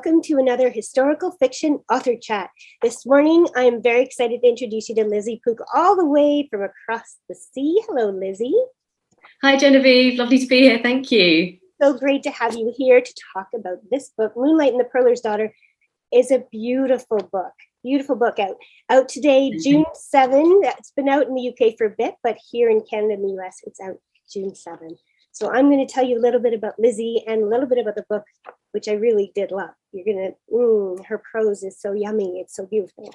welcome to another historical fiction author chat. This morning, I am very excited to introduce you to Lizzie Pook, all the way from across the sea. Hello, Lizzie. Hi, Genevieve. Lovely to be here. Thank you. So great to have you here to talk about this book. Moonlight and the Pearler's Daughter is a beautiful book. Beautiful book out today, June 7. It's been out in the UK for a bit, but here in Canada and the US, it's out June 7. So I'm going to tell you a little bit about Lizzie and a little bit about the book, which I really did love. You're going to, her prose is so yummy. It's so beautiful.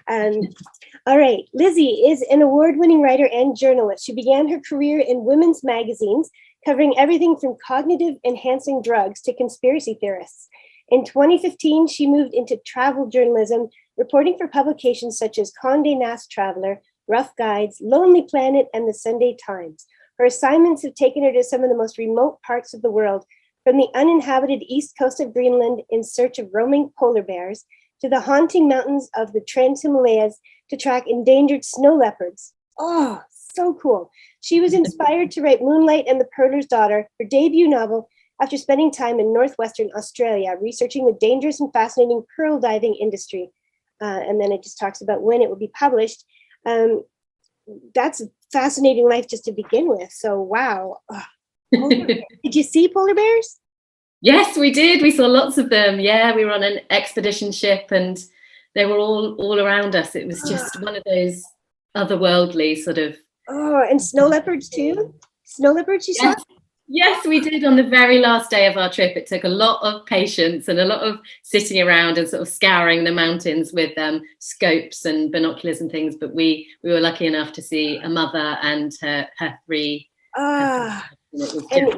All right. Lizzie is an award-winning writer and journalist. She began her career in women's magazines, covering everything from cognitive enhancing drugs to conspiracy theorists. In 2015, she moved into travel journalism, reporting for publications such as Condé Nast Traveler, Rough Guides, Lonely Planet, and the Sunday Times. Her assignments have taken her to some of the most remote parts of the world, from the uninhabited east coast of Greenland in search of roaming polar bears, to the haunting mountains of the Trans-Himalayas to track endangered snow leopards. Oh, so cool. She was inspired to write Moonlight and the Pearler's Daughter, her debut novel, after spending time in northwestern Australia, researching the dangerous and fascinating pearl diving industry. And then it just talks about when it will be published. That's a fascinating life just to begin with. So, wow. Did you see polar bears? Yes, we did. We saw lots of them. Yeah, we were on an expedition ship and they were all around us. It was just one of those otherworldly sort of... Oh, and snow leopards too? Snow leopards you saw? Yes, we did on the very last day of our trip. It took a lot of patience and a lot of sitting around and sort of scouring the mountains with scopes and binoculars and things. But we were lucky enough to see a mother and her three. And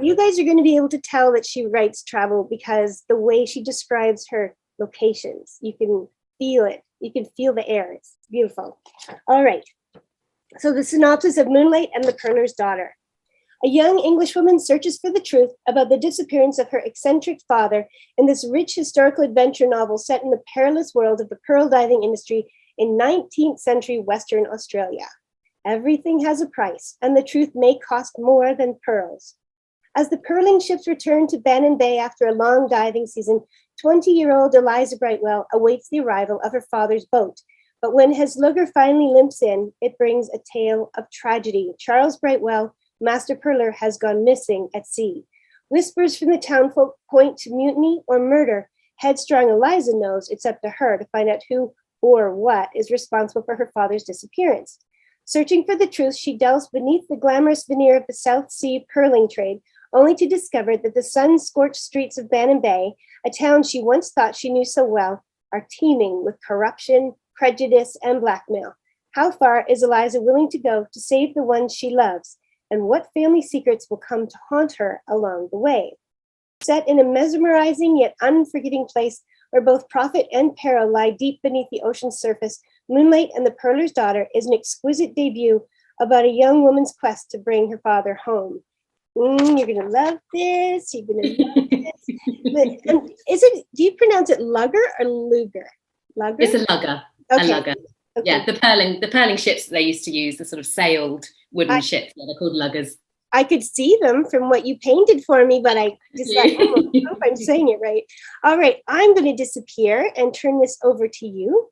you guys are going to be able to tell that she writes travel because the way she describes her locations, you can feel it. You can feel the air. It's beautiful. All right. So the synopsis of Moonlight and the Pearler's Daughter. A young Englishwoman searches for the truth about the disappearance of her eccentric father in this rich historical adventure novel set in the perilous world of the pearl diving industry in 19th century Western Australia. Everything has a price, and the truth may cost more than pearls. As the pearling ships return to Bannin Bay after a long diving season, 20-year-old Eliza Brightwell awaits the arrival of her father's boat. But when his lugger finally limps in, it brings a tale of tragedy. Charles Brightwell, Master Pearler, has gone missing at sea. Whispers from the townsfolk point to mutiny or murder. Headstrong Eliza knows it's up to her to find out who or what is responsible for her father's disappearance. Searching for the truth, she delves beneath the glamorous veneer of the South Sea pearling trade, only to discover that the sun-scorched streets of Bannin Bay, a town she once thought she knew so well, are teeming with corruption, prejudice, and blackmail. How far is Eliza willing to go to save the ones she loves? And what family secrets will come to haunt her along the way? Set in a mesmerizing yet unforgiving place where both profit and peril lie deep beneath the ocean's surface, Moonlight and the Pearler's Daughter is an exquisite debut about a young woman's quest to bring her father home. You're going to love this. You're going to love this. Do you pronounce it lugger or luger? Lugger? It's a lugger. Okay. A lugger. Okay. Yeah, the pearling ships that they used to use, the sort of sailed wooden ships, they're called luggers. I could see them from what you painted for me, but I just I hope I'm saying it right. All right, I'm going to disappear and turn this over to you,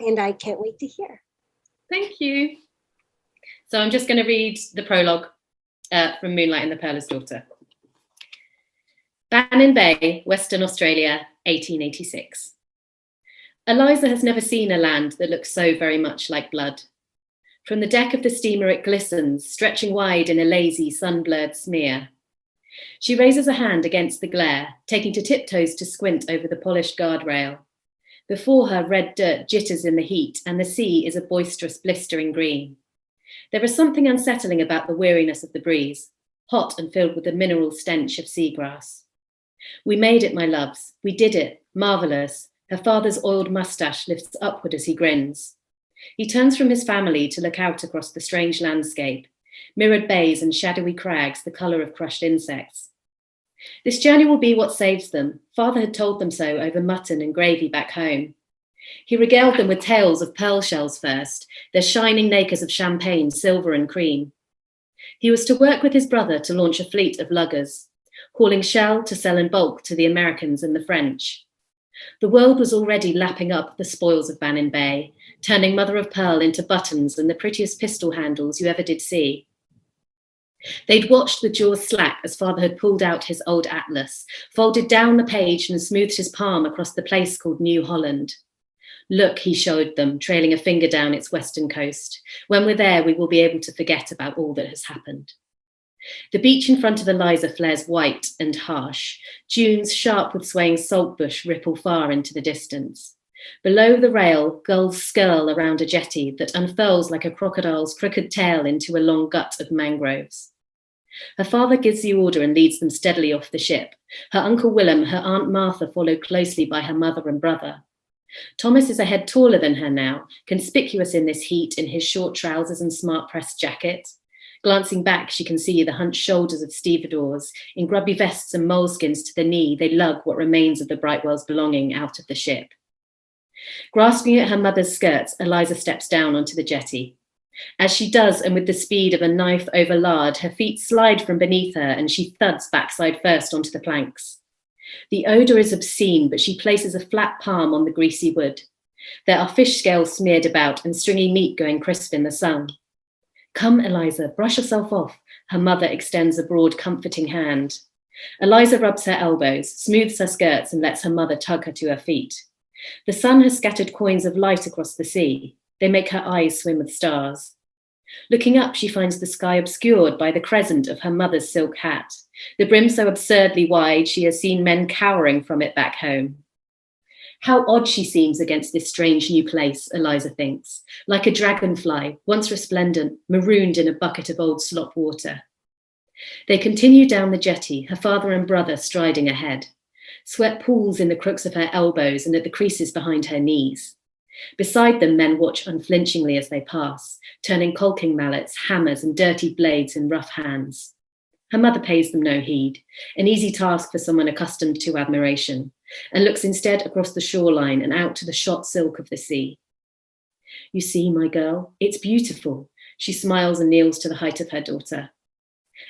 and I can't wait to hear. Thank you. So I'm just going to read the prologue from Moonlight and the Pearler's Daughter. Bannin Bay, Western Australia, 1886. Eliza has never seen a land that looks so very much like blood. From the deck of the steamer it glistens, stretching wide in a lazy, sun-blurred smear. She raises a hand against the glare, taking to tiptoes to squint over the polished guardrail. Before her, red dirt jitters in the heat, and the sea is a boisterous, blistering green. There is something unsettling about the weariness of the breeze, hot and filled with the mineral stench of seagrass. We made it, my loves. We did it. Marvellous. Her father's oiled moustache lifts upward as he grins. He turns from his family to look out across the strange landscape, mirrored bays and shadowy crags, the colour of crushed insects. This journey will be what saves them. Father had told them so over mutton and gravy back home. He regaled them with tales of pearl shells first, their shining nakers of champagne, silver and cream. He was to work with his brother to launch a fleet of luggers, hauling shell to sell in bulk to the Americans and the French. The world was already lapping up the spoils of Bannin Bay, turning mother of pearl into buttons and the prettiest pistol handles you ever did see. They'd watched the jaws slack as father had pulled out his old atlas, folded down the page and smoothed his palm across the place called New Holland. Look, he showed them, trailing a finger down its western coast. When we're there, we will be able to forget about all that has happened. The beach in front of Eliza flares white and harsh. Dunes sharp with swaying saltbush ripple far into the distance. Below the rail, gulls skirl around a jetty that unfurls like a crocodile's crooked tail into a long gut of mangroves. Her father gives the order and leads them steadily off the ship. Her uncle Willem, her aunt Martha follow closely by her mother and brother. Thomas is a head taller than her now, conspicuous in this heat in his short trousers and smart pressed jacket. Glancing back, she can see the hunched shoulders of stevedores. In grubby vests and moleskins to the knee, they lug what remains of the Brightwell's belonging out of the ship. Grasping at her mother's skirts, Eliza steps down onto the jetty. As she does, and with the speed of a knife over lard, her feet slide from beneath her and she thuds backside first onto the planks. The odour is obscene, but she places a flat palm on the greasy wood. There are fish scales smeared about and stringy meat going crisp in the sun. Come, Eliza, brush yourself off. Her mother extends a broad, comforting hand. Eliza rubs her elbows, smooths her skirts and lets her mother tug her to her feet. The sun has scattered coins of light across the sea. They make her eyes swim with stars. Looking up, she finds the sky obscured by the crescent of her mother's silk hat, the brim so absurdly wide she has seen men cowering from it back home. How odd she seems against this strange new place, Eliza thinks, like a dragonfly, once resplendent, marooned in a bucket of old slop water. They continue down the jetty, her father and brother striding ahead. Sweat pools in the crooks of her elbows and at the creases behind her knees. Beside them, men watch unflinchingly as they pass, turning caulking mallets, hammers, and dirty blades in rough hands. Her mother pays them no heed, an easy task for someone accustomed to admiration, and looks instead across the shoreline and out to the shot silk of the sea. You see, my girl, it's beautiful. She smiles and kneels to the height of her daughter.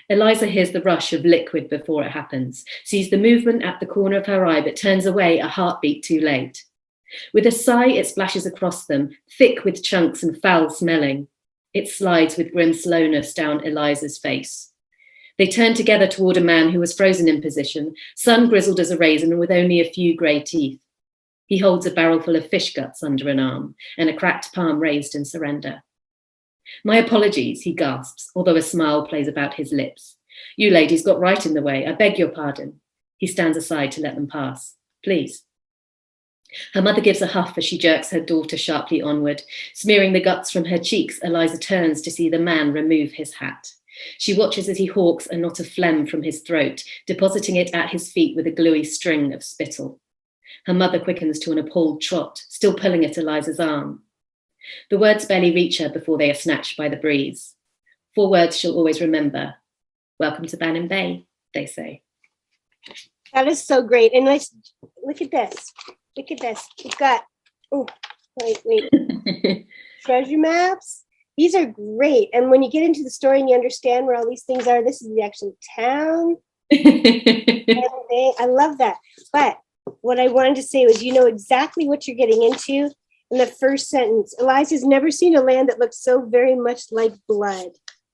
Eliza hears the rush of liquid before it happens, sees the movement at the corner of her eye, but turns away a heartbeat too late. With a sigh, it splashes across them, thick with chunks and foul-smelling. It slides with grim slowness down Eliza's face. They turn together toward a man who was frozen in position, sun-grizzled as a raisin and with only a few grey teeth. He holds a barrel full of fish guts under an arm and a cracked palm raised in surrender. My apologies, he gasps, although a smile plays about his lips. You ladies got right in the way. I beg your pardon. He stands aside to let them pass. Please. Her mother gives a huff as she jerks her daughter sharply onward. Smearing the guts from her cheeks, Eliza turns to see the man remove his hat. She watches as he hawks a knot of phlegm from his throat, depositing it at his feet with a gluey string of spittle. Her mother quickens to an appalled trot, still pulling at Eliza's arm. The words barely reach her before they are snatched by the breeze. 4 words she'll always remember. Welcome to Bannin Bay, they say. That is so great. And let's look at this. Look at this. We've got, oh, wait. Treasure maps. These are great. And when you get into the story and you understand where all these things are, this is the actual town. I love that. But what I wanted to say was, you know exactly what you're getting into in the first sentence. Eliza's never seen a land that looks so very much like blood.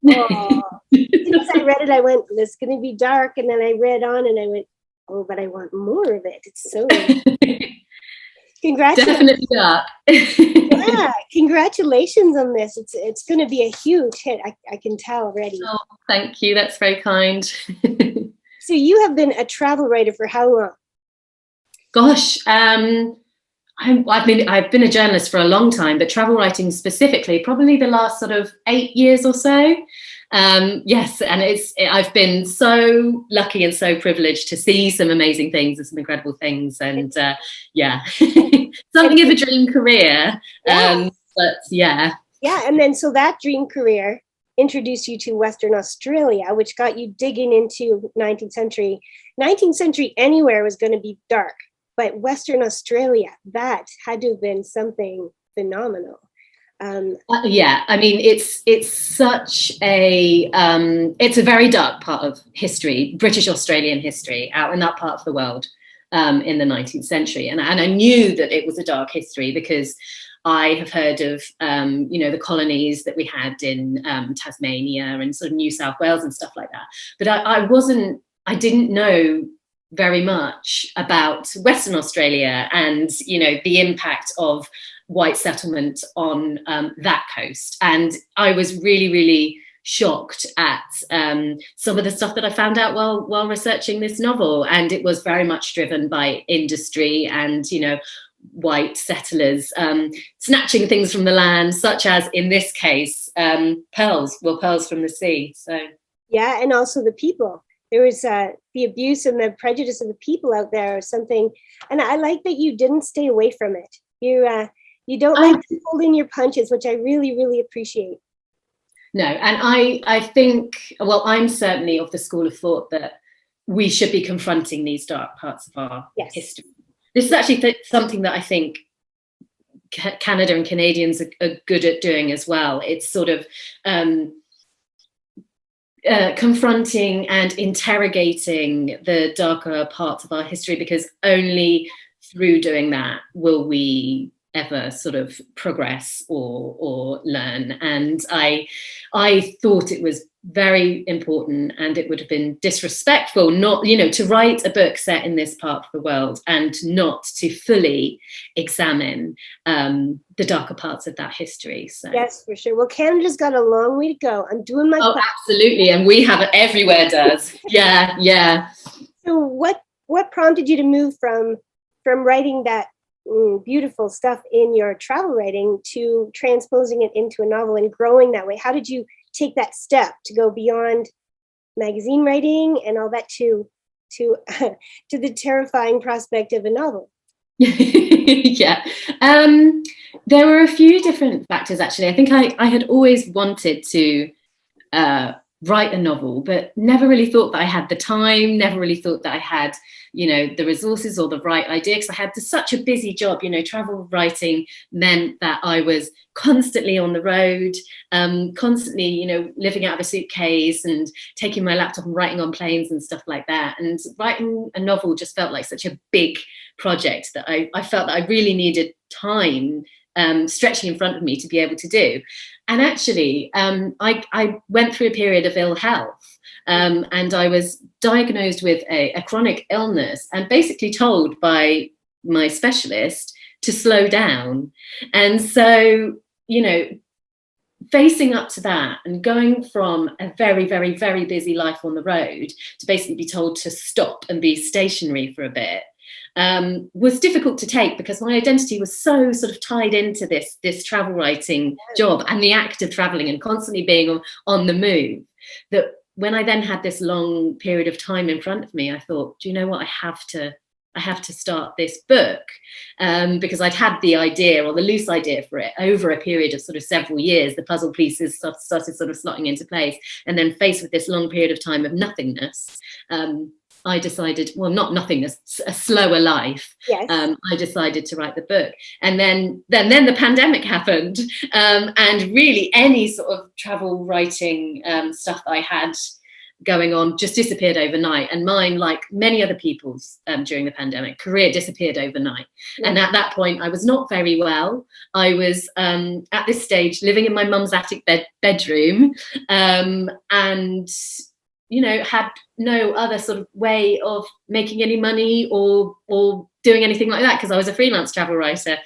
Oh. As soon as I read it, I went, this is going to be dark. And then I read on and I went, oh, but I want more of it. It's so congratulations. Definitely dark. Yeah, congratulations on this. It's going to be a huge hit. I can tell already. Oh, thank you. That's very kind. So you have been a travel writer for how long? Gosh, I've been a journalist for a long time, but travel writing specifically, probably the last sort of 8 years or so. Yes, and I've been so lucky and so privileged to see some amazing things and some incredible things, and yeah, something of a dream career. Yeah. But yeah. Yeah, and then so that dream career introduced you to Western Australia, which got you digging into 19th century. 19th century anywhere was going to be dark, but Western Australia, that had to have been something phenomenal. Yeah, I mean, it's such a it's a very dark part of history, British Australian history, out in that part of the world. in the 19th century. And I knew that it was a dark history because I have heard of, the colonies that we had in Tasmania and sort of New South Wales and stuff like that. But I didn't know very much about Western Australia and, the impact of white settlement on that coast. And I was really, really shocked at some of the stuff that I found out while researching this novel. And it was very much driven by industry and, white settlers snatching things from the land, such as in this case, pearls from the sea. So yeah, and also the people. There was the abuse and the prejudice of the people out there or something. And I like that you didn't stay away from it. You don't like to hold in your punches, which I really, really appreciate. No, and I think, well, I'm certainly of the school of thought that we should be confronting these dark parts of our history. This is actually something that I think Canada and Canadians are good at doing as well. It's sort of confronting and interrogating the darker parts of our history, because only through doing that will we ever sort of progress or learn. And I thought it was very important, and it would have been disrespectful not, to write a book set in this part of the world and not to fully examine the darker parts of that history. So yes, for sure. Well, Canada's got a long way to go. I'm doing my part. Absolutely, and we have it everywhere. Does yeah. So what prompted you to move from writing that beautiful stuff in your travel writing to transposing it into a novel and growing that way? How did you take that step to go beyond magazine writing and all that to the terrifying prospect of a novel? Yeah, there were a few different factors, actually. I think I had always wanted to write a novel, but never really thought that I had the time, never really thought that I had, the resources or the right idea, because I had such a busy job. Travel writing meant that I was constantly on the road, constantly, living out of a suitcase and taking my laptop and writing on planes and stuff like that. And writing a novel just felt like such a big project that I felt that I really needed time stretching in front of me to be able to do. And actually, I went through a period of ill health, and I was diagnosed with a chronic illness and basically told by my specialist to slow down. And so, facing up to that and going from a very, very, very busy life on the road to basically be told to stop and be stationary for a bit, was difficult to take, because my identity was so sort of tied into this travel writing job and the act of traveling and constantly being on the move, that when I then had this long period of time in front of me, I thought, do you know what, I have to start this book, because I'd had the idea, or the loose idea, for it over a period of sort of several years. The puzzle pieces started sort of slotting into place, and then faced with this long period of time of nothingness, I decided, well, not nothingness, a slower life. Yes. I decided to write the book, and then the pandemic happened, and really any sort of travel writing stuff that I had going on just disappeared overnight. And mine, like many other people's during the pandemic, career disappeared overnight. Yeah. And at that point, I was not very well. I was at this stage living in my mum's attic bedroom, and had no other sort of way of making any money or doing anything like that, because I was a freelance travel writer.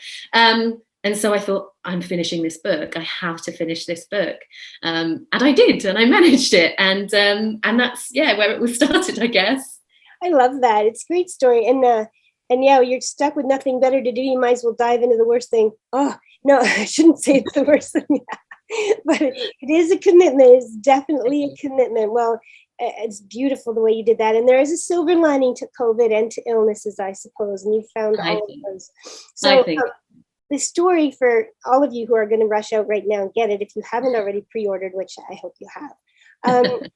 And so I thought, I'm finishing this book. I have to finish this book. And I did, and I managed it. And that's, where it all started, I guess. I love that. It's a great story. And you're stuck with nothing better to do. You might as well dive into the worst thing. Oh, no, I shouldn't say it's the worst thing. But it is a commitment. It's definitely a commitment. Well, it's beautiful the way you did that. And there is a silver lining to COVID and to illnesses, I suppose. And you found all of those. So the story, for all of you who are going to rush out right now and get it, if you haven't already pre-ordered, which I hope you have,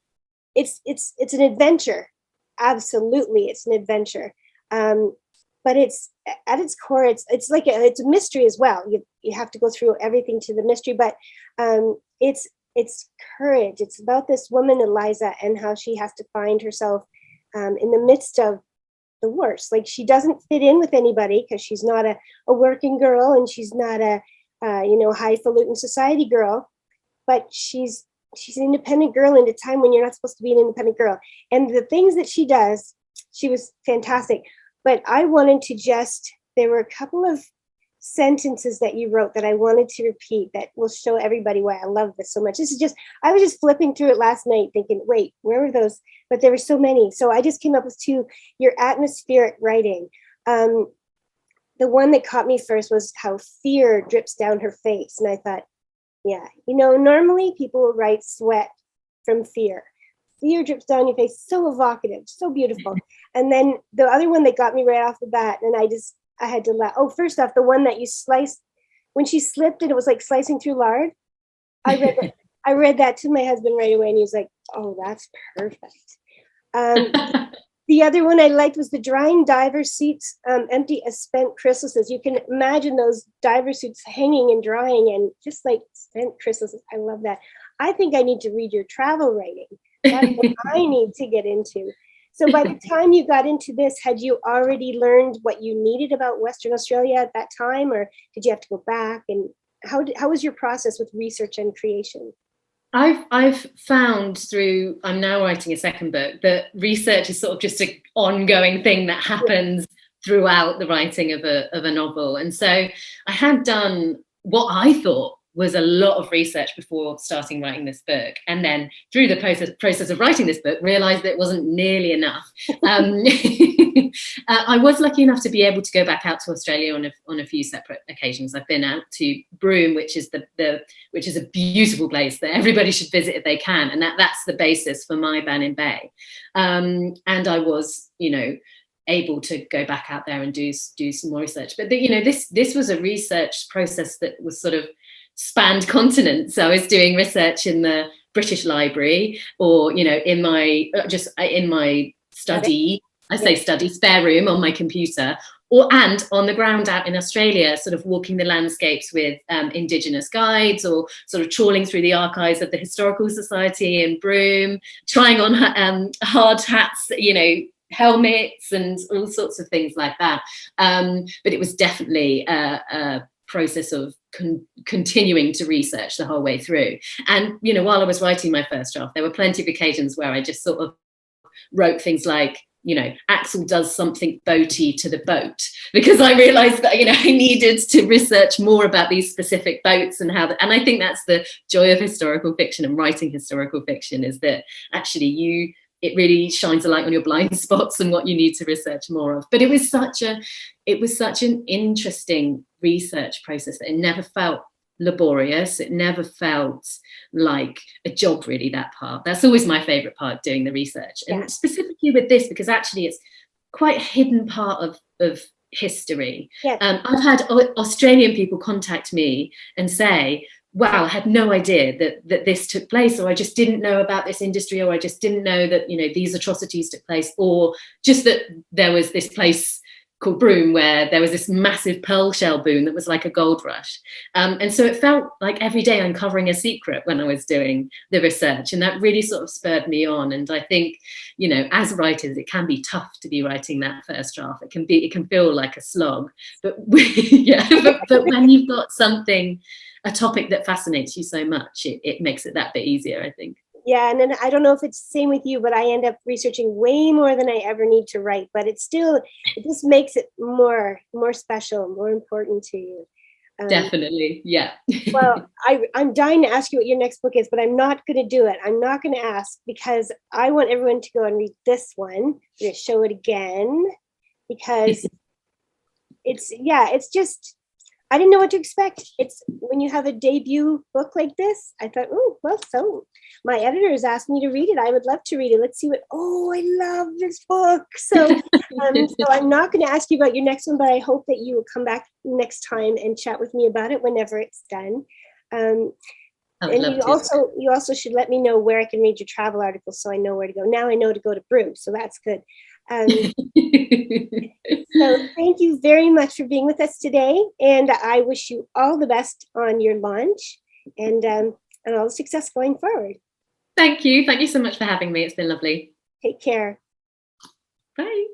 it's an adventure. Absolutely, it's an adventure. But it's at its core, it's like it's a mystery as well. You have to go through everything to the mystery, but it's courage. It's about this woman, Eliza, and how she has to find herself in the midst of the worst. Like, she doesn't fit in with anybody because she's not a working girl, and she's not a highfalutin society girl, but she's an independent girl in a time when you're not supposed to be an independent girl. And the things that she does, she was fantastic. But I wanted to there were a couple of sentences that you wrote that I wanted to repeat that will show everybody why I love this so much. I was just flipping through it last night thinking, wait, where were those? But there were so many. So I just came up with two. Your atmospheric writing. The one that caught me first was how fear drips down her face. And I thought, yeah, normally people will write sweat from fear. Fear drips down your face. So evocative, so beautiful. And then the other one that got me right off the bat, and I had to laugh. Oh, first off, the one that you sliced when she slipped and it was like slicing through lard. I read that to my husband right away, and he was like, "Oh, that's perfect." The other one I liked was the drying diver suits empty as spent chrysalises. You can imagine those diver suits hanging and drying, and just like spent chrysalises. I love that. I think I need to read your travel writing. That's what I need to get into. So by the time you got into this, had you already learned what you needed about Western Australia at that time, or did you have to go back? And how was your process with research and creation? I've found through, I'm now writing a second book, that research is sort of just an ongoing thing that happens throughout the writing of a novel. And so I had done what I thought was a lot of research before starting writing this book, and then through the process of writing this book realized that it wasn't nearly enough. I was lucky enough to be able to go back out to Australia on a few separate occasions. I've been out to Broome, which is which is a beautiful place that everybody should visit if they can, and that's the basis for my Bannin Bay. And I was, able to go back out there and do some more research. But this was a research process that was sort of spanned continents. So I was doing research in the British Library, or in my study. I say study, spare room on my computer, and on the ground out in Australia, sort of walking the landscapes with Indigenous guides, or sort of trawling through the archives of the Historical Society in Broome, trying on hard hats, helmets and all sorts of things like that. But it was definitely a process of continuing to research the whole way through. And while I was writing my first draft, there were plenty of occasions where I just sort of wrote things like, Axel does something boaty to the boat, because I realized that I needed to research more about these specific boats and how and I think that's the joy of historical fiction and writing historical fiction, is that actually it really shines a light on your blind spots and what you need to research more of. But it was such an interesting research process that it never felt laborious. It never felt like a job, really, that part. That's always my favorite part, doing the research. Yeah. And specifically with this, because actually it's quite a hidden part of history. Yeah. I've had Australian people contact me and say, wow, I had no idea that this took place, or I just didn't know about this industry, or I just didn't know that, these atrocities took place, or just that there was this place called Broome where there was this massive pearl shell boom that was like a gold rush. And so it felt like every day uncovering a secret when I was doing the research, and that really sort of spurred me on. And I think, as writers, it can be tough to be writing that first draft. It can feel like a slog, but but when you've got a topic that fascinates you so much, it makes it that bit easier, I think. Yeah, and then I don't know if it's the same with you, but I end up researching way more than I ever need to write. But it just makes it more special, more important to you. Definitely, yeah. Well, I'm dying to ask you what your next book is, but I'm not going to do it. I'm not going to ask, because I want everyone to go and read this one. I'm going to show it again, because it's just, I didn't know what to expect. It's when you have a debut book like this, I thought, oh, well, so my editors asked me to read it. I would love to read it. Let's see I love this book. So, so I'm not going to ask you about your next one, but I hope that you will come back next time and chat with me about it whenever it's done. And you also should let me know where I can read your travel articles, so I know where to go. Now I know to go to Broome, so that's good. So thank you very much for being with us today, and I wish you all the best on your launch, and all the success going forward. Thank you so much for having me. It's been lovely. Take care. Bye.